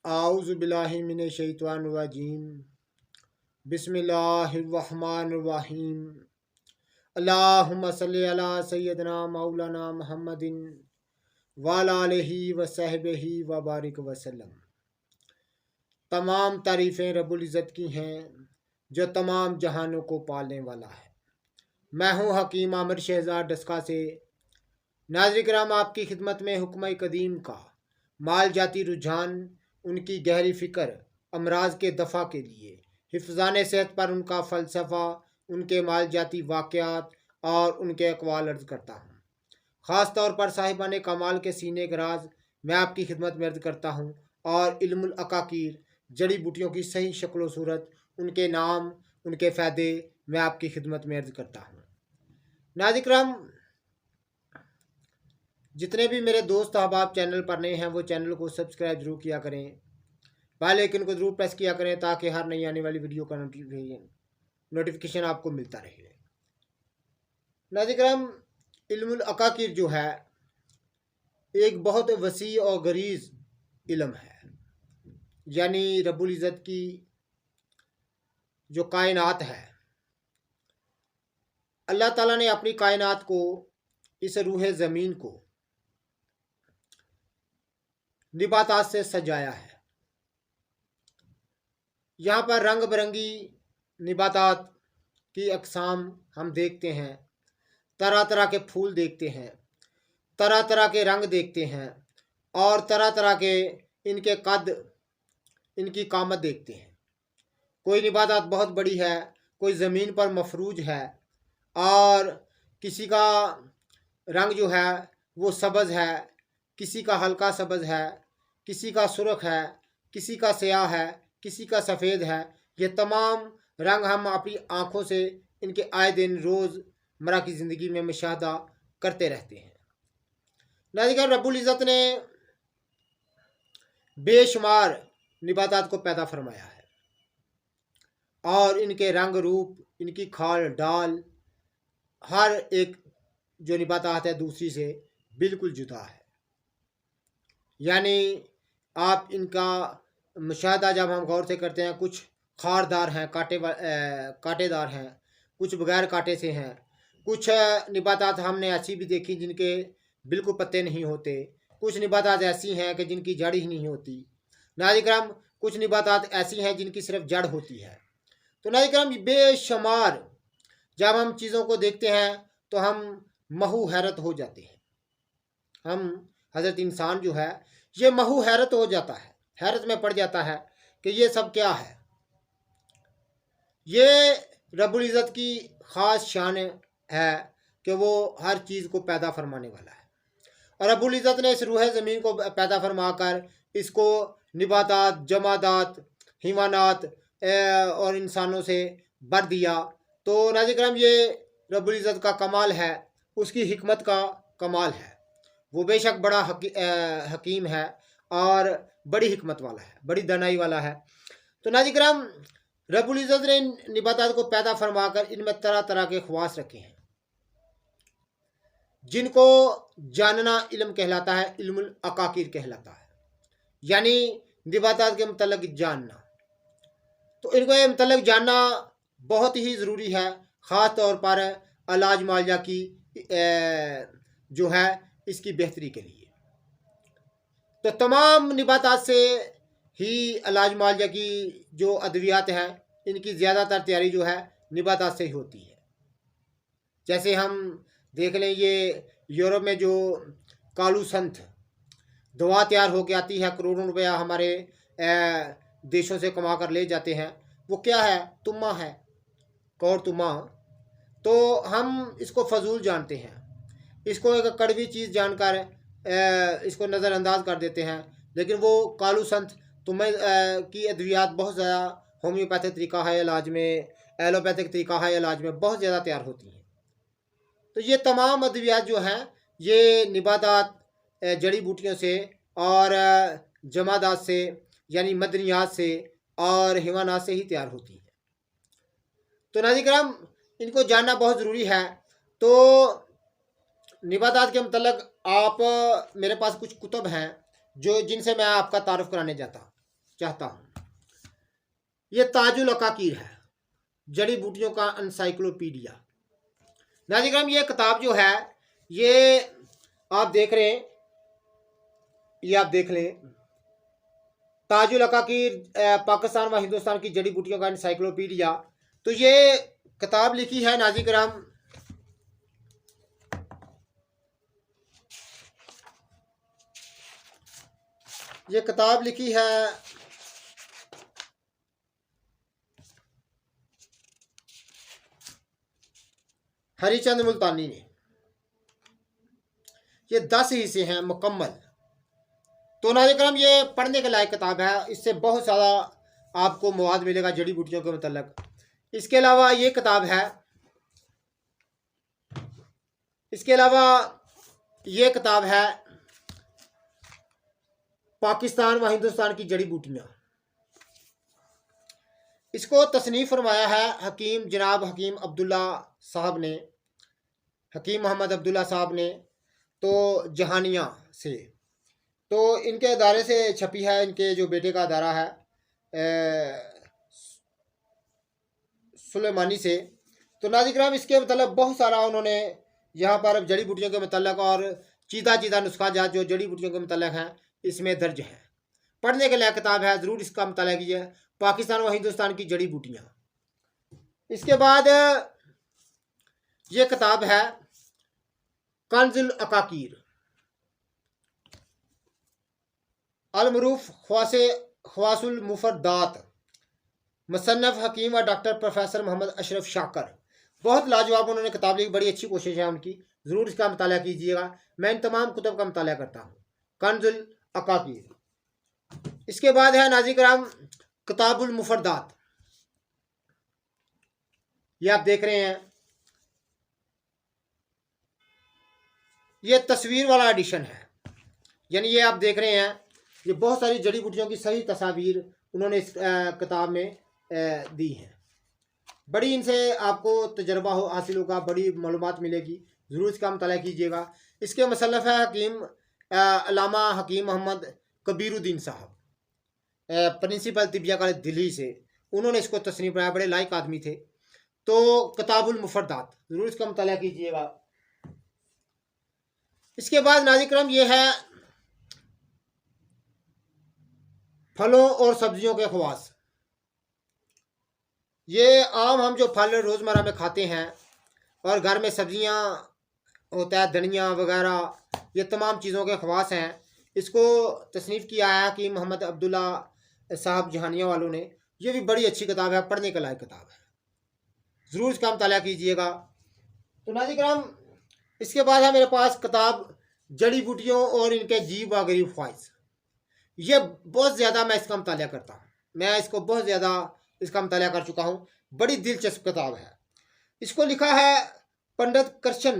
आऊज़ु बिल्लाहि मिनश शैतानिर रजीम। बिस्मिल्लाहिर रहमानिर रहीम। अल्लाहुम्मा सल्लि अला सय्यिदना मौलाना मुहम्मदिन व अला आलिहि व सहबिहि व बारिक वसल्लम। तमाम तारीफ़ें रब्बुल इज़्ज़त की हैं जो तमाम जहानों को पालने वाला है। मैं हूँ हकीम आमिर शहज़ाद डस्का से। नाज़रीन किराम, आपकी खिदमत में हुक्म कदीम का माल जाती रुझान, उनकी गहरी फ़िक्र, अमराज के दफ़ा के लिए हिफ़्ज़ान सेहत पर उनका फ़लसफ़ा, उनके माल जाती वाक़यात और उनके अक़वाल अर्ज़ करता हूँ। ख़ास तौर पर साहिबान कमाल के सीने के राज मैं आपकी खिदमत में अर्ज़ करता हूँ और इल्मुल अकाकीर, जड़ी बूटियों की सही शक्ल व सूरत, उनके नाम, उनके फ़ायदे मैं आपकी खिदमत में अर्ज़ करता हूँ। नाज़रीन किराम, जितने भी मेरे दोस्त अहबाब चैनल पर नए हैं वो चैनल को सब्सक्राइब जरूर किया करें, बेल आइकन को जरूर प्रेस किया करें ताकि हर नई आने वाली वीडियो का नोटिफिकेशन आपको मिलता रहे। नाज़रीन किराम, इल्मुल अकाकीर जो है एक बहुत वसी और गरीज इल्म है, यानी रब्बुल इज़्ज़त की जो कायनात है, अल्लाह ताला ने अपनी कायनात को, इस रूह ज़मीन को निबातात से सजाया है। यहाँ पर रंग बिरंगी निबातात की अक़साम हम देखते हैं, तरह तरह के फूल देखते हैं, तरह तरह के रंग देखते हैं और तरह तरह के इनके कद, इनकी कामत देखते हैं। कोई निबातात बहुत बड़ी है, कोई ज़मीन पर मफरूज है और किसी का रंग जो है वो सब्ज़ है, किसी का हल्का सब्ज़ है, किसी का सुर्ख है, किसी का स्याह है, किसी का सफ़ेद है। ये तमाम रंग हम अपनी आँखों से इनके आए दिन रोज़मर्रा की ज़िंदगी में मुशाहदा करते रहते हैं। नाज़रीन, रब्बुल इज़्ज़त ने बेशुमार निबातात को पैदा फरमाया है और इनके रंग रूप, इनकी खाल डाल, हर एक जो निबातात है दूसरी से बिल्कुल जुदा है। यानी आप इनका मुशाहदा जब हम गौर से करते हैं, कुछ खारदार हैं, कांटेदार हैं, कुछ बगैर कांटे से हैं, कुछ निबातात हमने ऐसी भी देखी जिनके बिल्कुल पत्ते नहीं होते, कुछ निबातात ऐसी हैं कि जिनकी जड़ ही नहीं होती। नाज़रीन किराम, कुछ निबातात ऐसी हैं जिनकी सिर्फ जड़ होती है। तो नाज़रीन किराम, बेशुमार जब हम चीज़ों को देखते हैं तो हम महू हैरत हो जाते हैं। हम हज़रत इंसान जो है ये महू हैरत हो जाता है, हैरत में पड़ जाता है कि ये सब क्या है। ये रब्बुल इज़्ज़त की ख़ास शान है कि वो हर चीज़ को पैदा फरमाने वाला है और रब्बुल इज़्ज़त ने इस रूह ज़मीन को पैदा फरमा कर इसको निबातात, जमादात, हिमानात और इंसानों से भर दिया। तो नाज़रीन किराम, ये रब्बुल इज़्ज़त का कमाल है, उसकी हिकमत का कमाल है। वो बेशक बड़ा हकीम है और बड़ी हिकमत वाला है, बड़ी दानाई वाला है। तो नाज़रीन किराम, रब्बुल इज़्ज़त ने निबातात को पैदा फरमा कर इनमें तरह तरह के ख्वास रखे हैं जिनको जानना इल्म कहलाता है, इल्मुल अकाकीर कहलाता है, यानी निबातात के मतलब जानना। तो इनको ये मतलब जानना बहुत ही ज़रूरी है, ख़ास तौर पर इलाज मालजा की जो है इसकी बेहतरी के लिए। तो तमाम निबातात से ही इलाज मालजा की जो अद्वियात हैं इनकी ज़्यादातर तैयारी जो है निबातात से ही होती है। जैसे हम देख लें, ये यूरोप में जो कालू संथ दवा तैयार होकर आती है, करोड़ों रुपया हमारे देशों से कमा कर ले जाते हैं, वो क्या है? तुम्मा है, कौर तुम्मा। तो हम इसको फजूल जानते हैं, इसको एक कड़वी चीज़ जानकर इसको नज़रअंदाज कर देते हैं, लेकिन वो कालू संत तुम्हें की अद्वियात बहुत ज़्यादा होम्योपैथिक तरीका है इलाज में, एलोपैथिक तरीका है इलाज में बहुत ज़्यादा तैयार होती हैं। तो ये तमाम अद्वियात जो हैं ये निबातात, जड़ी बूटियों से और जमादात से यानी मदनियात से और हिवानात से ही तैयार होती है। तो नाज़रीन किराम, इनको जानना बहुत ज़रूरी है। तो निबातात के मतलब आप मेरे पास कुछ कुतुब हैं जो जिनसे मैं आपका तारुफ कराने जाता हूँ। चाहता हूँ। ये ताजुल अकाकीर है, जड़ी बूटियों का एनसाइक्लोपीडिया। नाज़रीन करम, ये किताब जो है ये आप देख रहे हैं, ये आप देख लें, ताजुल अकाकीर पाकिस्तान व हिंदुस्तान की जड़ी बूटियों का एनसाइक्लोपीडिया। तो ये किताब लिखी है नाज़रीन करम ये किताब लिखी है हरीचंद मुल्तानी ने। ये 10 हिस्से हैं मुकम्मल। तो नाज़रीन करम, ये पढ़ने के लायक किताब है। इससे बहुत ज़्यादा आपको मवाद मिलेगा जड़ी बूटियों के मतलब। इसके अलावा ये किताब है, इसके अलावा ये किताब है पाकिस्तान व हिंदुस्तान की जड़ी बूटियाँ। इसको तसनीफ़ फरमाया है हकीम जनाब हकीम अब्दुल्ला साहब ने, हकीम मोहम्मद अब्दुल्ला साहब ने, तो जहानिया से। तो इनके अदारे से छपी है, इनके जो बेटे का अदारा है सुलेमानी से। तो नाज़रीन करम, इसके मतलब बहुत सारा उन्होंने यहाँ पर जड़ी बूटियों के मतलब और चीदा चीदा नुस्खा जात जो जड़ी बूटियों के मतलब हैं इसमें दर्ज है। पढ़ने के लायक किताब है, ज़रूर इसका मुताला कीजिए। पाकिस्तान व हिंदुस्तान की जड़ी बूटियाँ। इसके बाद ये किताब है कंजुल अकाकीर, अलमरूफ ख्वासुल मुफरदात, मुसन्नफ हकीम व डॉक्टर प्रोफेसर मोहम्मद अशरफ शाकर। बहुत लाजवाब उन्होंने किताब लिखी, बड़ी अच्छी कोशिश है उनकी, ज़रूर इसका मुताला कीजिएगा। मैं इन तमाम कुतुब का मुताला करता हूँ। कंजुल अकाकीर। इसके बाद है नाज़रीन करम किताबुल मुफरदात। ये आप देख रहे हैं, ये तस्वीर वाला एडिशन है, यानी ये आप देख रहे हैं, ये बहुत सारी जड़ी बूटियों की सही तस्वीर उन्होंने इस किताब में दी है। बड़ी इनसे आपको तजर्बा हासिल होगा, बड़ी मालूमात मिलेगी, ज़रूर इसका मुताला कीजिएगा। इसके मुसल्लफ़ है हकीम अल्लामा हकीम मोहम्मद कबीरुद्दीन साहब, प्रिंसिपल तिबिया कॉलेज दिल्ली से। उन्होंने इसको तस्नीफ़ बनाया, बड़े लायक आदमी थे। तो किताबुल मुफरदात, ज़रूर इसका मुताला कीजिएगा। इसके बाद नाज़रीन करम ये है फलों और सब्जियों के ख़वास। ये आम हम जो फल रोज़मर्रा में खाते हैं और घर में सब्जियां होता है, धनिया वगैरह, ये तमाम चीज़ों के ख़वास हैं। इसको तसनीफ़ किया है कि मोहम्मद अब्दुल्ला साहब जहानिया वालों ने। ये भी बड़ी अच्छी किताब है, पढ़ने के लायक किताब है, ज़रूर इसका मुताला कीजिएगा। तो नाज़रीन करम, इसके बाद है मेरे पास किताब जड़ी बूटियों और इनके जीव व गरीब ख्वाहिश। ये बहुत ज़्यादा मैं इसका मुताला करता हूँ, मैं इसको बहुत ज़्यादा इसका मुताला कर चुका हूँ। बड़ी दिलचस्प किताब है। इसको लिखा है पंडित कृष्ण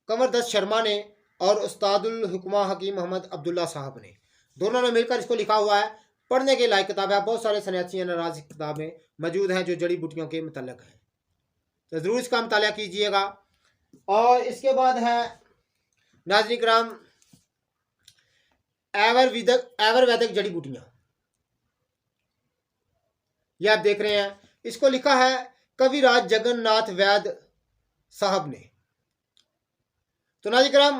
कंवरदत्त शर्मा ने और उस्तादुल हुक्मा हकीम मोहम्मद अब्दुल्ला साहब ने, दोनों ने मिलकर इसको लिखा हुआ है। पढ़ने के लायक किताब है। बहुत सारे सन्यासी नाराज किताबें मौजूद हैं जो जड़ी बूटियों के मतलब हैं, तो ज़रूर इसका मुताला कीजिएगा। और इसके बाद है नाज़रीन करम आयुर्वेदिक जड़ी बूटियाँ। ये आप देख रहे हैं, इसको लिखा है कविराज जगन्नाथ वैद्य साहब ने। तो नाज़रीन करम,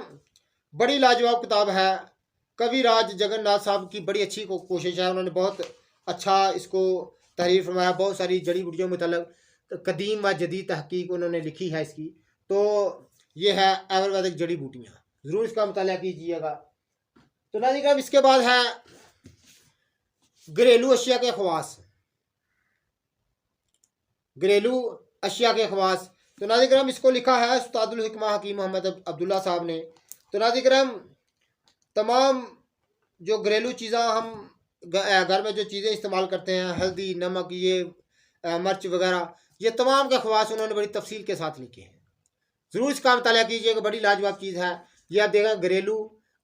बड़ी लाजवाब किताब है। कविराज जगन्नाथ साहब की बड़ी अच्छी कोशिश है, उन्होंने बहुत अच्छा इसको तहरीर फरमाया। बहुत सारी जड़ी बूटियों में मतलब कदीम व जदीद तहकीक उन्होंने लिखी है इसकी। तो ये है आयुर्वेदिक जड़ी बूटियाँ, ज़रूर इसका मुताला कीजिएगा। तो नाज़रीन करम, इसके बाद है घरेलू अशिया के ख़वास, घरेलू अशिया के ख़वास। तो नाज़रीन करम, इसको लिखा है उस्तादुल हिकमा हकीम मोहम्मद अब्दुल्ला साहब ने। तो नाज़रीन करम, तमाम जो घरेलू चीज़ें हम घर में जो चीज़ें इस्तेमाल करते हैं, हल्दी, नमक, ये मिर्च वगैरह, ये तमाम के ख़वास उन्होंने बड़ी तफसील के साथ लिखे हैं। ज़रूर इसका मुताला कीजिएगा, बड़ी लाजवाब चीज़ है। ये आप देखें घरेलू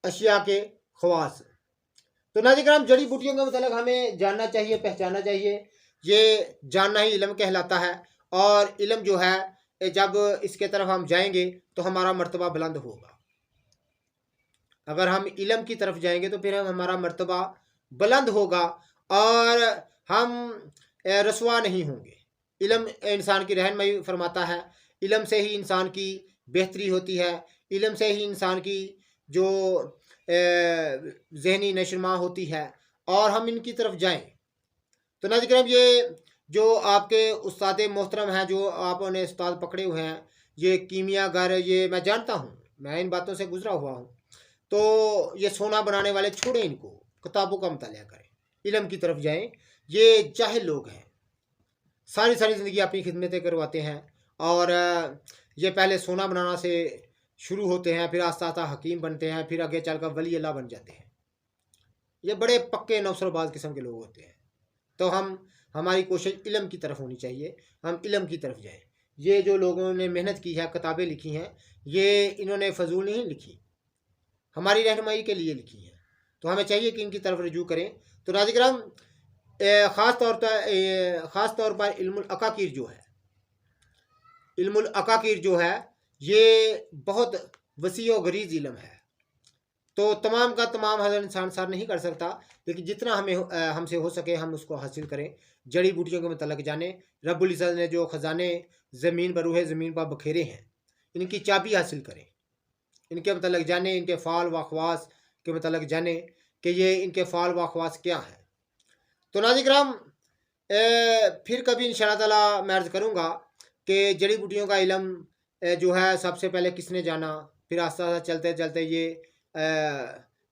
अशिया के ख़वास। तो नाज़रीन करम, जड़ी बूटियों का मतलब हमें जानना चाहिए, पहचानना चाहिए। ये जानना ही इल्म कहलाता है। और इल्म जो है जब इसके तरफ हम जाएंगे तो हमारा मर्तबा बुलंद होगा। अगर हम इल्म की तरफ जाएंगे तो फिर हमारा मर्तबा बुलंद होगा और हम रसवा नहीं होंगे। इल्म इंसान की रहनुमाई फरमाता है, इल्म से ही इंसान की बेहतरी होती है, इल्म से ही इंसान की जो जहनी नशोनुमा होती है, और हम इनकी तरफ जाएं। तो नाज़रीन करम, ये जो आपके उस्ताद मोहतरम हैं, जो आपने उस्ताद पकड़े हुए हैं, ये कीमिया घर, ये मैं जानता हूँ, मैं इन बातों से गुजरा हुआ हूँ। तो ये सोना बनाने वाले छोड़ें इनको, किताबों का मुताला करें, इल्म की तरफ जाएं। ये जाहिल लोग हैं, सारी सारी ज़िंदगी अपनी खिदमतें करवाते हैं, और ये पहले सोना बनाना से शुरू होते हैं, फिर आस्ता आस्ता हकीम बनते हैं, फिर आगे चलकर वली अल्लाह बन जाते हैं। ये बड़े पक्के नौसरबाज किस्म के लोग होते हैं। तो हमारी कोशिश इल्म की तरफ होनी चाहिए, हम इल्म की तरफ जाएं। ये जो लोगों ने मेहनत की है, किताबें लिखी हैं, ये इन्होंने फजूल नहीं लिखी, हमारी रहनुमाई के लिए लिखी हैं। तो हमें चाहिए कि इनकी तरफ रुजू करें। तो नाज़रीन किराम, ख़ास तौर पर इल्मुल अकाकीर जो है, इल्मुल अकाकीर जो है, ये बहुत वसी और गरीज इल्म है। तो तमाम का तमाम हज़र इंसान सर नहीं कर सकता, लेकिन जितना हमसे हो सके हम उसको हासिल करें। जड़ी बूटियों के मतलब जाने, रब्बुल इज़्ज़त ने जो ख़जाने ज़मीन पर, रूहे ज़मीन पर बखेरे हैं, इनकी चाबी हासिल करें, इनके मतलब जाने, इनके फ़ाल व ख़वास के मतलब जाने कि ये इनके फ़ाल व ख़वास क्या हैं। तो नाज़रीन किराम, फिर कभी इंशाअल्लाह ताला मैं अर्ज़ करूँगा कि जड़ी बूटियों का इल्म जो है सबसे पहले किसने जाना, फिर आस्ता आस्ता चलते चलते ये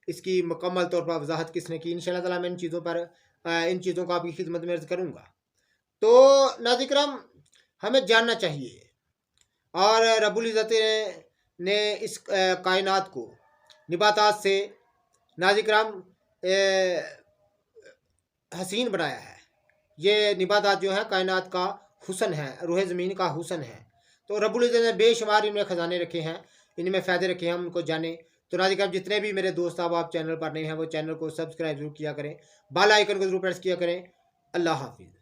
इसकी मुकम्मल तौर पर वजाहत किसने की। इंशाअल्लाह ताला मैं इन चीज़ों पर इन चीज़ों को आपकी खिदमत में अर्ज़ करूँगा। तो नाज़रीन किराम, हमें जानना चाहिए, और रब्बुल इज़्ज़त ने इस कायनात को निबातात से नाज़रीन किराम हसीन बनाया है। ये निबातात जो है कायनात का हुस्न है, रूहे ज़मीन का हुस्न है। तो रब्बुल इज़्ज़त ने बेशुमार इनमें ख़जाने रखे हैं, इनमें फ़ायदे रखे हैं, हम उनको जाने। तो नाज़रीन किराम, जितने भी मेरे दोस्त आप चैनल पर नए हैं, वो चैनल को सब्सक्राइब ज़रूर किया करें, बेल आइकन को ज़रूर प्रेस किया करें। अल्लाह हाफ़िज़।